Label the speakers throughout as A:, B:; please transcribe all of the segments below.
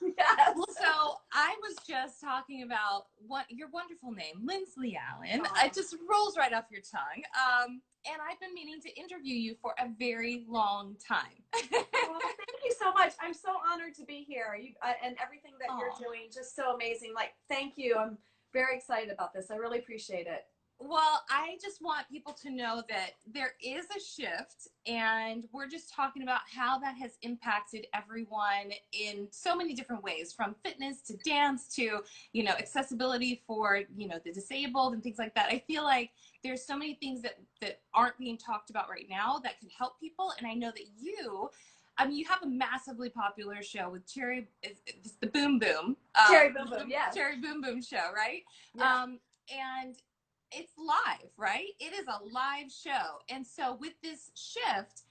A: Yes.
B: Well, so I was just talking about your wonderful name, Lindsley Allen.
A: Oh.
B: It just rolls right off your tongue. And I've been meaning to interview you for a very long time.
A: Well, thank you so much. I'm so honored to be here. And everything that you're doing, just so amazing. Like, thank you. I'm very excited about this. I really appreciate it.
B: Well, I just want people to know that there is a shift, and we're just talking about how that has impacted everyone in so many different ways, from fitness to dance to, accessibility for, the disabled and things like that. I feel like there's so many things that aren't being talked about right now that can help people. And I know that you have a massively popular show with it's the Boom Boom.
A: Cherry Boom Boom, yes.
B: Cherry Boom Boom show, right?
A: Yeah.
B: And it's live, right? It is a live show. And so with this shift,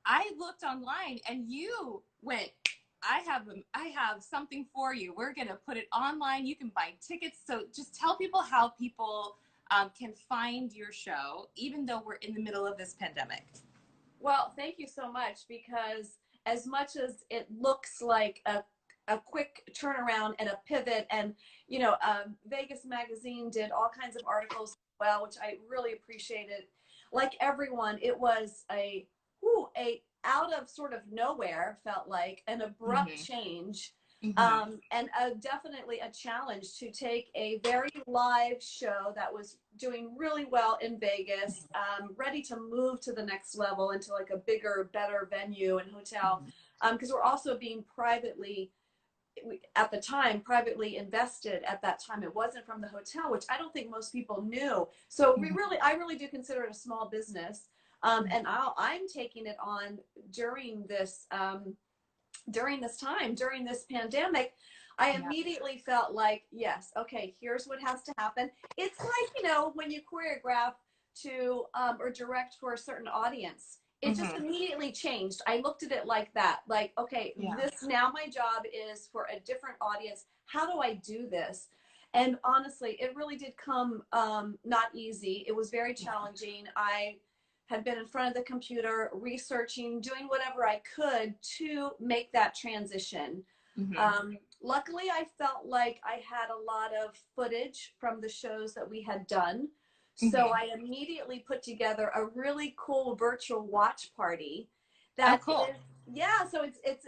B: I looked online and you went, I have something for you. We're going to put it online. You can buy tickets. So just tell people how people can find your show, even though we're in the middle of this pandemic.
A: Well, thank you so much, because as much as it looks like a quick turnaround and a pivot, and Vegas Magazine did all kinds of articles as well, which I really appreciated. Like everyone, it was a out of sort of nowhere, felt like an abrupt change, and definitely a challenge to take a very live show that was doing really well in Vegas, ready to move to the next level into like a bigger, better venue and hotel, because we're also being privately invested at that time. It wasn't from the hotel, which I don't think most people knew. So I really do consider it a small business. And I'm taking it on during this time, during this pandemic. I immediately felt like, yes, okay, here's what has to happen. It's like, when you choreograph to or direct for a certain audience, it just immediately changed. I looked at it like that, like, okay, now my job is for a different audience. How do I do this? And honestly, it really did come not easy. It was very challenging. I had been in front of the computer, researching, doing whatever I could to make that transition. Luckily, I felt like I had a lot of footage from the shows that we had done. So I immediately put together a really cool virtual watch party. So it's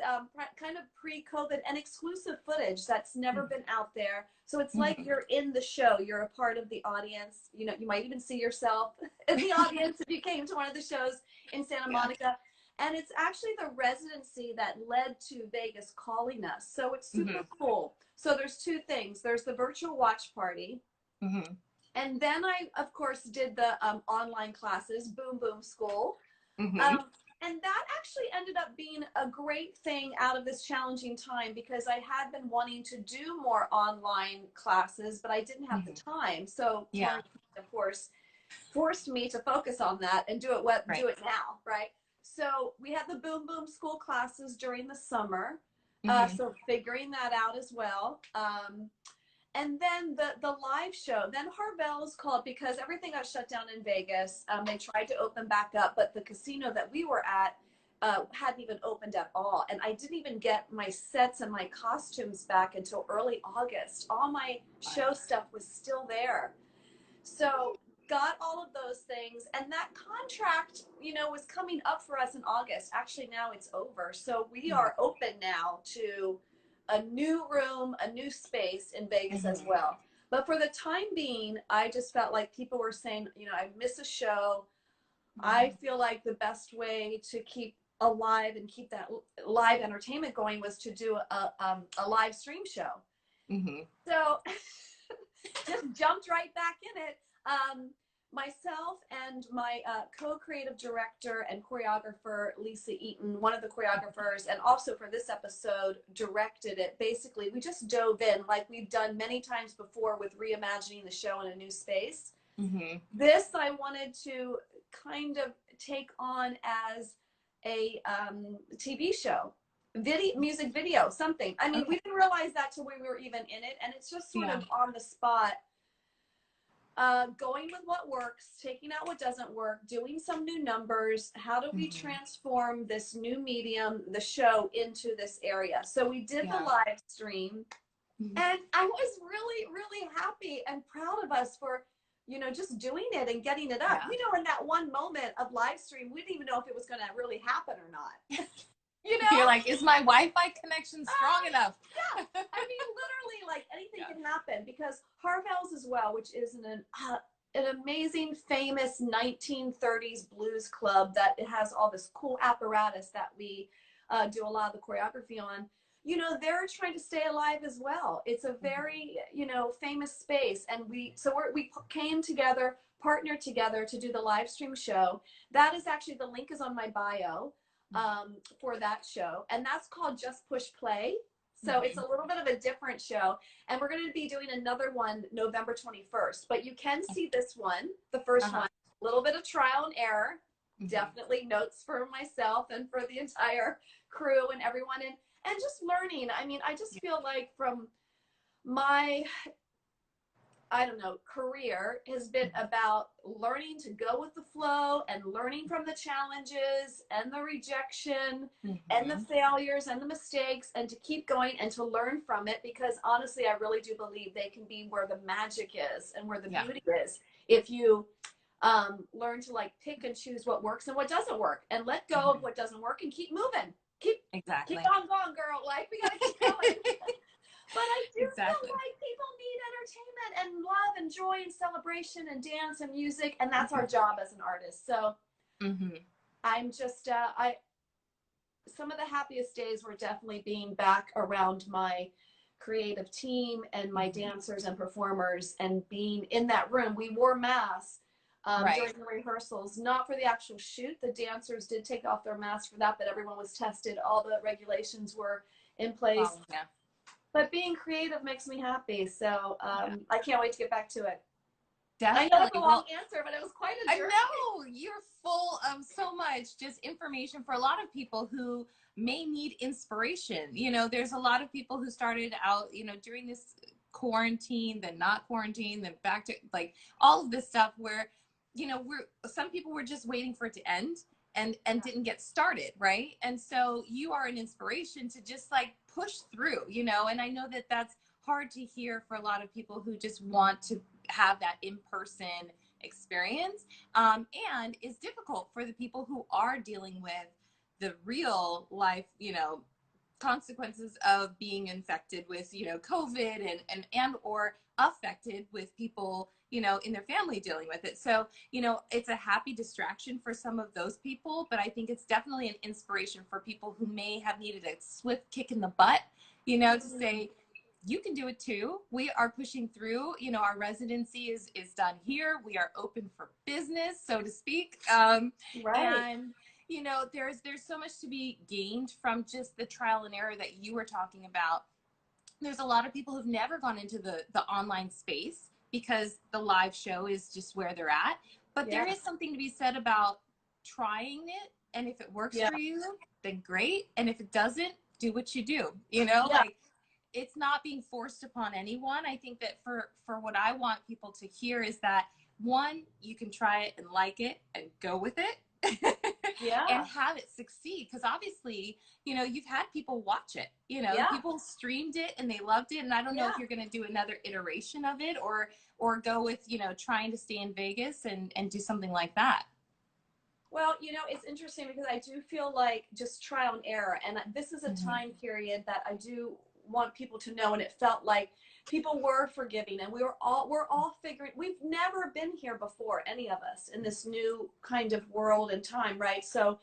A: kind of pre-COVID and exclusive footage that's never been out there. So it's like you're in the show, you're a part of the audience. You might even see yourself in the audience if you came to one of the shows in Santa Monica. And it's actually the residency that led to Vegas calling us. So it's super cool. So there's two things. There's the virtual watch party. And then I, of course, did the online classes, Boom Boom School. And that actually ended up being a great thing out of this challenging time, because I had been wanting to do more online classes, but I didn't have the time. So, of course, forced me to focus on that and do it now, right? So we had the Boom Boom School classes during the summer. So figuring that out as well. And then the live show, then Harvell's called because everything got shut down in Vegas. They tried to open back up, but the casino that we were at hadn't even opened at all. And I didn't even get my sets and my costumes back until early August. All my show stuff was still there. So got all of those things. And that contract, was coming up for us in August. Actually, now it's over. So we are open now to a new room, a new space in Vegas as well. But for the time being, I just felt like people were saying, I miss a show. I feel like the best way to keep alive and keep that live entertainment going was to do a live stream show. So just jumped right back in it. Myself and my co-creative director and choreographer, Lisa Eaton, one of the choreographers, and also for this episode, directed it. Basically, we just dove in like we've done many times before with reimagining the show in a new space. This I wanted to kind of take on as a TV show, music video, something. I mean, we didn't realize that till we were even in it, and it's just sort of on the spot. going with what works, taking out what doesn't work, doing some new numbers. How do we transform this new medium, the show, into this area? So we did the live stream, and I was really, really happy and proud of us for, you know, just doing it and getting it up. You know, in that one moment of live stream, we didn't even know if it was going to really happen or not. You know,
B: you're like, is my Wi-Fi connection strong enough?
A: Yeah, I mean, literally, like anything can happen, because Harvell's as well, which is an amazing, famous 1930s blues club that it has all this cool apparatus that we do a lot of the choreography on. You know, they're trying to stay alive as well. It's a very, you know, famous space, and we came together, partnered together to do the live stream show. That is actually, the link is on my bio for that show, and that's called Just Push Play. So it's a little bit of a different show, and we're going to be doing another one November 21st, but you can see this one, the first one, a little bit of trial and error, definitely notes for myself and for the entire crew and everyone, and just learning. I mean, I just feel like from my, I don't know, career has been about learning to go with the flow and learning from the challenges and the rejection and the failures and the mistakes, and to keep going and to learn from it, because honestly, I really do believe they can be where the magic is and where the beauty is, if you learn to like pick and choose what works and what doesn't work, and let go of what doesn't work and keep moving. Keep on going, girl. Like, we gotta keep going. But I do feel like people need entertainment and love and joy and celebration and dance and music, and that's our job as an artist. So I'm just, some of the happiest days were definitely being back around my creative team and my dancers and performers, and being in that room. We wore masks during the rehearsals, not for the actual shoot. The dancers did take off their masks for that, but everyone was tested. All the regulations were in place. But being creative makes me happy. So I can't wait to get back to it.
B: Definitely.
A: I know it's a long answer, but it was quite a journey.
B: I know, you're full of so much just information for a lot of people who may need inspiration. You know, there's a lot of people who started out, you know, during this quarantine, then not quarantine, then back to like all of this stuff where, you know, some people were just waiting for it to end and didn't get started, right? And so you are an inspiration to just like push through, you know, and I know that that's hard to hear for a lot of people who just want to have that in-person experience, and is difficult for the people who are dealing with the real life, you know, consequences of being infected with, you know, COVID and or affected with people, you know, in their family dealing with it. So, you know, it's a happy distraction for some of those people, but I think it's definitely an inspiration for people who may have needed a swift kick in the butt, you know, to say, you can do it too. We are pushing through. You know, our residency is done here. We are open for business, so to speak. And you know, there's so much to be gained from just the trial and error that you were talking about. There's a lot of people who've never gone into the online space because the live show is just where they're at. But there is something to be said about trying it, and if it works for you, then great. And if it doesn't, do what you do. You know, like, it's not being forced upon anyone. I think that for what I want people to hear is that, one, you can try it and like it and go with it. And have it succeed, because obviously, you know, you've had people watch it, you know, people streamed it and they loved it, and I don't know if you're going to do another iteration of it or go with, you know, trying to stay in Vegas and do something like that.
A: Well, you know, it's interesting because I do feel like just trial and error, and this is a time period that I do want people to know, and it felt like people were forgiving, and we're all figuring. We've never been here before, any of us, in this new kind of world and time, right? So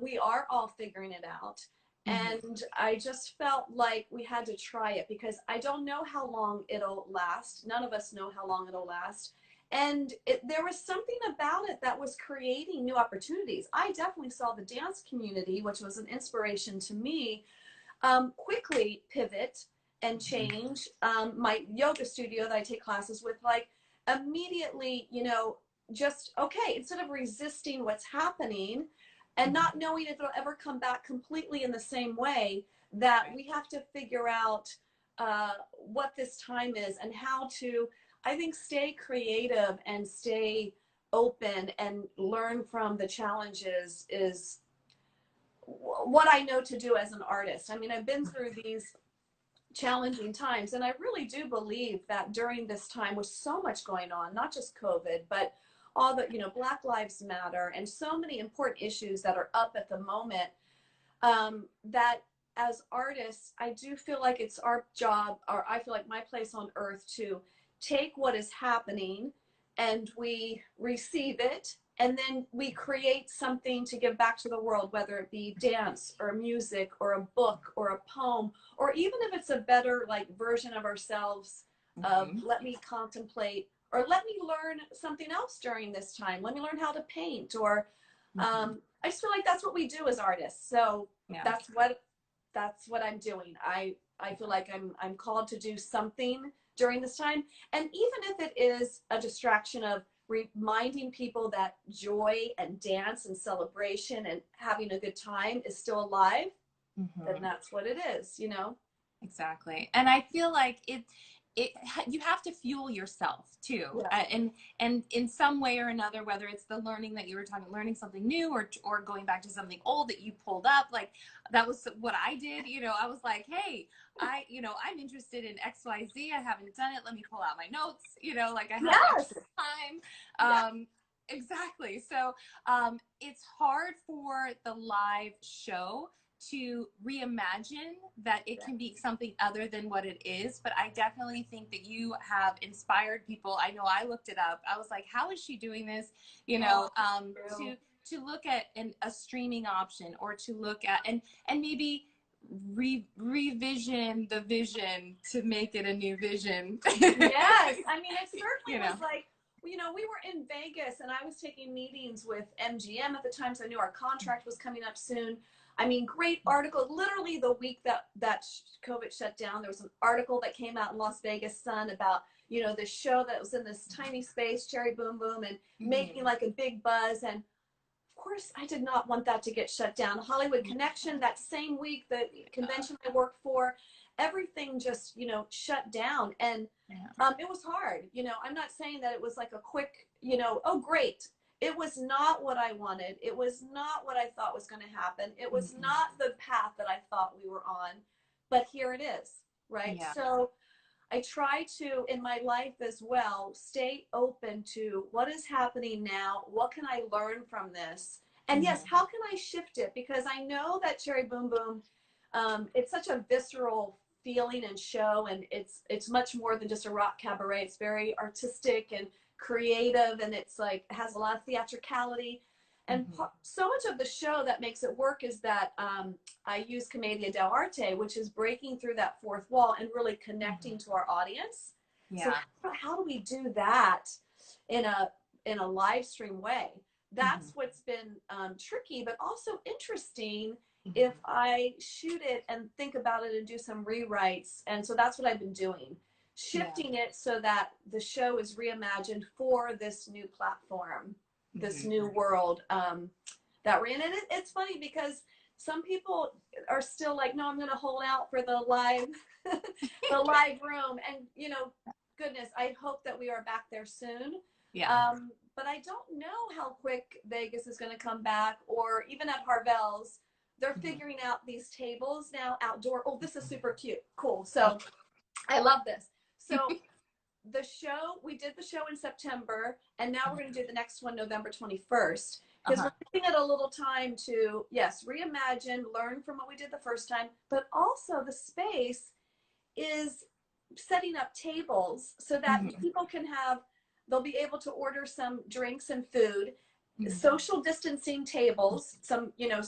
A: we are all figuring it out, and I just felt like we had to try it, because I don't know how long it'll last. None of us know how long it'll last. And there was something about it that was creating new opportunities. I definitely saw the dance community, which was an inspiration to me, quickly pivot and change. My yoga studio that I take classes with, like, immediately, you know, just, okay, instead of resisting what's happening and not knowing if it'll ever come back completely in the same way, that we have to figure out what this time is and how to I think stay creative and stay open and learn from the challenges is what I know to do as an artist. I mean, I've been through these challenging times, and I really do believe that during this time with so much going on, not just COVID, but all the, you know, Black Lives Matter and so many important issues that are up at the moment, that as artists, I do feel like it's our job, or I feel like my place on earth, to take what is happening and we receive it, and then we create something to give back to the world, whether it be dance or music or a book or a poem, or even if it's a better like version of ourselves of let me contemplate, or let me learn something else during this time. Let me learn how to paint, or I just feel like that's what we do as artists. So that's what I'm doing. I feel like I'm called to do something during this time. And even if it is a distraction of reminding people that joy and dance and celebration and having a good time is still alive, then that's what it is, you know?
B: Exactly. And I feel like you have to fuel yourself too. And in some way or another, whether it's the learning that you were talking, learning something new, or going back to something old that you pulled up, like that was what I did. You know, I was like, hey, I'm interested in XYZ. I haven't done it. Let me pull out my notes, you know, like I have extra time. Exactly. So, it's hard for the live show to reimagine that it can be something other than what it is. But I definitely think that you have inspired people. I know I looked it up. I was like, how is she doing this? You know, to look at a streaming option, or to look at, and maybe revision the vision to make it a new vision.
A: Yes. I mean, it certainly was like, you know, we were in Vegas and I was taking meetings with MGM at the time, so I knew our contract was coming up soon. I mean, great article. Literally the week that COVID shut down, there was an article that came out in Las Vegas Sun about, you know, this show that was in this tiny space, Cherry Boom Boom, and making like a big buzz. And of course, I did not want that to get shut down. Hollywood Connection, that same week, the convention I worked for, everything just, you know, shut down. And it was hard. You know, I'm not saying that it was like a quick, you know, oh, great. It was not what I wanted. It was not what I thought was going to happen. It was not the path that I thought we were on, but here it is, right? So I try to, in my life as well, stay open to what is happening now. What can I learn from this? And yes, how can I shift it? Because I know that Cherry Boom Boom, it's such a visceral feeling and show, and it's much more than just a rock cabaret. It's very artistic and creative, and it's like, it has a lot of theatricality. And so much of the show that makes it work is that I use commedia dell'arte, which is breaking through that fourth wall and really connecting to our audience. So how do we do that in a live stream way? That's what's been tricky, but also interesting if I shoot it and think about it and do some rewrites. And so that's what I've been doing, shifting it so that the show is reimagined for this new platform, this new world that we're in. And it's funny because some people are still like, no, I'm going to hold out for the live, the live room. And, you know, goodness, I hope that we are back there soon. But I don't know how quick Vegas is going to come back, or even at Harvell's. They're figuring out these tables now outdoor. Oh, this is super cute. Cool. So I love this. So the show, we did the show in September, and now we're going to do the next one November 21st. Because we're giving it a little time to, yes, reimagine, learn from what we did the first time, but also the space is setting up tables so that people can have, they'll be able to order some drinks and food, social distancing tables, some, you know,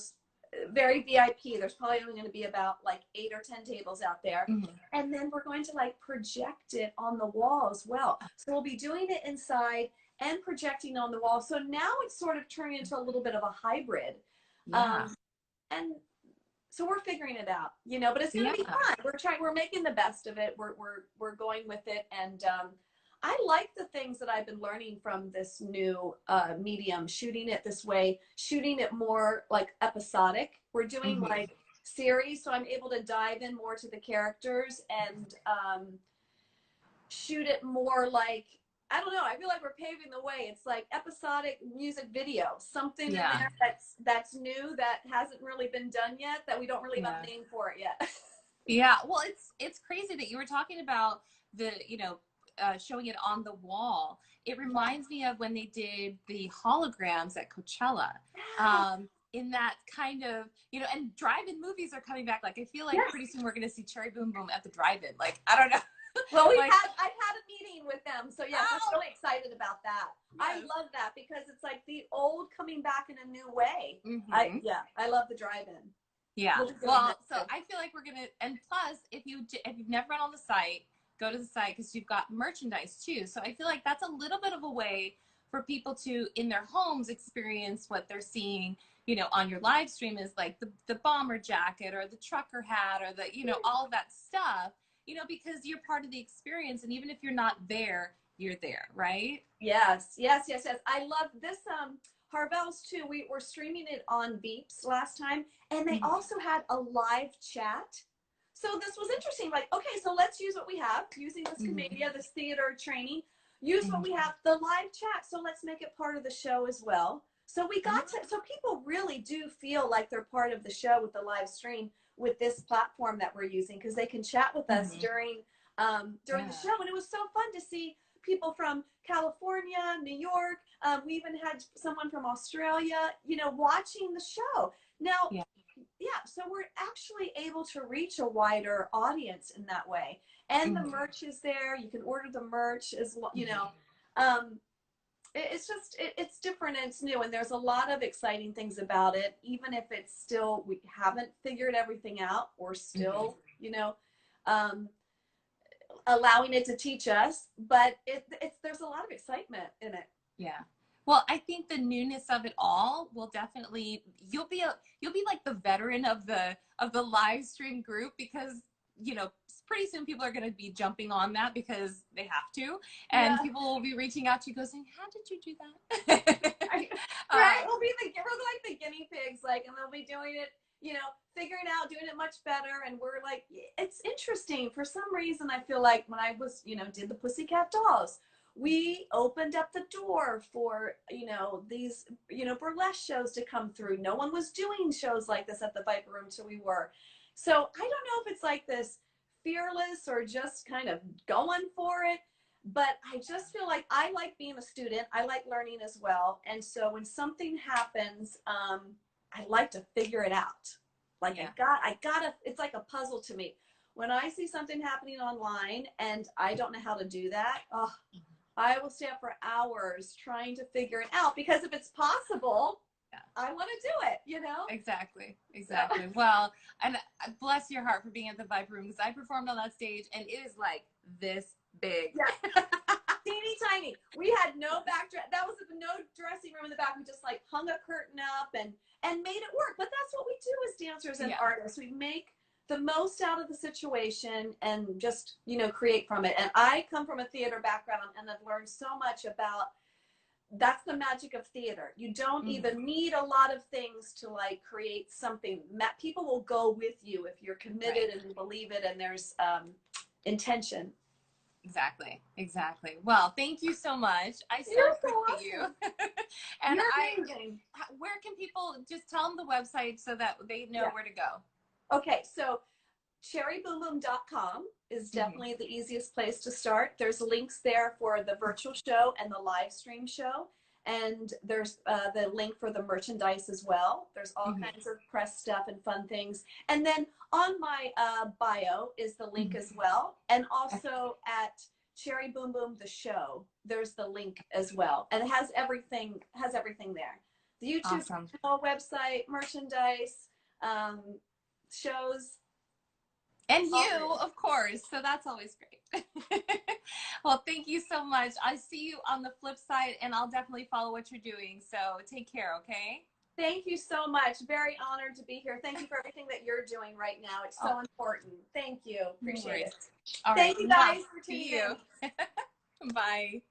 A: very VIP. There's probably only going to be about like 8 or 10 tables out there. And then we're going to like project it on the wall as well. So we'll be doing it inside and projecting on the wall. So now it's sort of turning into a little bit of a hybrid. And so we're figuring it out, you know, but it's going to be fun. We're making the best of it. We're going with it. And I like the things that I've been learning from this new medium, shooting it this way, shooting it more like episodic. We're doing like series, so I'm able to dive in more to the characters and shoot it more like, I don't know, I feel like we're paving the way. It's like episodic music video, something in there that's new, that hasn't really been done yet, that we don't really have a name for it yet.
B: Yeah, well, it's crazy that you were talking about the, showing it on the wall. It reminds me of when they did the holograms at Coachella. In that kind of, and drive-in movies are coming back. Like, I feel like pretty soon we're going to see Cherry Boom Boom at the drive-in. Like, I don't know.
A: Well, I've had a meeting with them, so yes, we're really excited about that. Yes. I love that because it's like the old coming back in a new way. I love the drive-in.
B: Yeah. Well, so I feel like we're gonna, and plus, if you've never been on the site, go to the site because you've got merchandise too. So I feel like that's a little bit of a way for people to, in their homes, experience what they're seeing, on your live stream, is like the bomber jacket or the trucker hat or the, all of that stuff, because you're part of the experience. And even if you're not there, you're there, right?
A: Yes. I love this. Harvell's too. We were streaming it on Beeps last time, and they also had a live chat. So this was interesting. Like, okay, so let's use what we have, using this commedia, this theater training, use what we have, the live chat. So let's make it part of the show as well. So we got to, so people really do feel like they're part of the show with the live stream with this platform that we're using, because they can chat with us during the show. And it was so fun to see people from California, New York. We even had someone from Australia, watching the show. Now, so we're actually able to reach a wider audience in that way. And the merch is there. You can order the merch as well, it's just, it's different and it's new. And there's a lot of exciting things about it, even if it's still, we haven't figured everything out. We're still, allowing it to teach us, but there's a lot of excitement in it.
B: Yeah. Well, I think the newness of it all will definitely, you'll be like the veteran of the live stream group, because pretty soon people are going to be jumping on that because they have to, and people will be reaching out to you, saying, "How did you do that?"
A: Right? We're like the guinea pigs, like, and they'll be doing it, figuring out, doing it much better. And we're like, it's interesting. For some reason, I feel like when I was, did the Pussycat Dolls, we opened up the door for, these, burlesque shows to come through. No one was doing shows like this at the Viper Room till we were. So I don't know if it's like this fearless or just kind of going for it, but I just feel like I like being a student. I like learning as well. And so when something happens, I like to figure it out. Like I gotta, it's like a puzzle to me. When I see something happening online and I don't know how to do that, I will stay up for hours trying to figure it out, because if it's possible, I want to do it,
B: Exactly. So. Well, and bless your heart for being at the Viper Room, because I performed on that stage and it is like this big.
A: Yeah. Teeny tiny. We had no backdrop. That was no dressing room in the back. We just like hung a curtain up and made it work. But that's what we do as dancers and artists. We make the most out of the situation and just, create from it. And I come from a theater background and I've learned so much about, that's the magic of theater. You don't even need a lot of things to like create something. People will go with you if you're committed and you believe it, and there's intention.
B: Exactly. Well, thank you so much. I so appreciate you. And where can people, just tell them the website so that they know where to go?
A: Okay, so cherryboomboom.com is definitely the easiest place to start. There's links there for the virtual show and the live stream show. And there's the link for the merchandise as well. There's all kinds of press stuff and fun things. And then on my bio is the link as well. And also at Cherry Boom Boom the show, there's the link as well. And it has everything there. The YouTube channel, website, merchandise, shows.
B: And you, of course. So that's always great. Well, thank you so much. I see you on the flip side, and I'll definitely follow what you're doing. So take care, okay?
A: Thank you so much. Very honored to be here. Thank you for everything that you're doing right now. It's so important. Thank you. Appreciate it.
B: All
A: Thank you guys for tuning in.
B: Bye.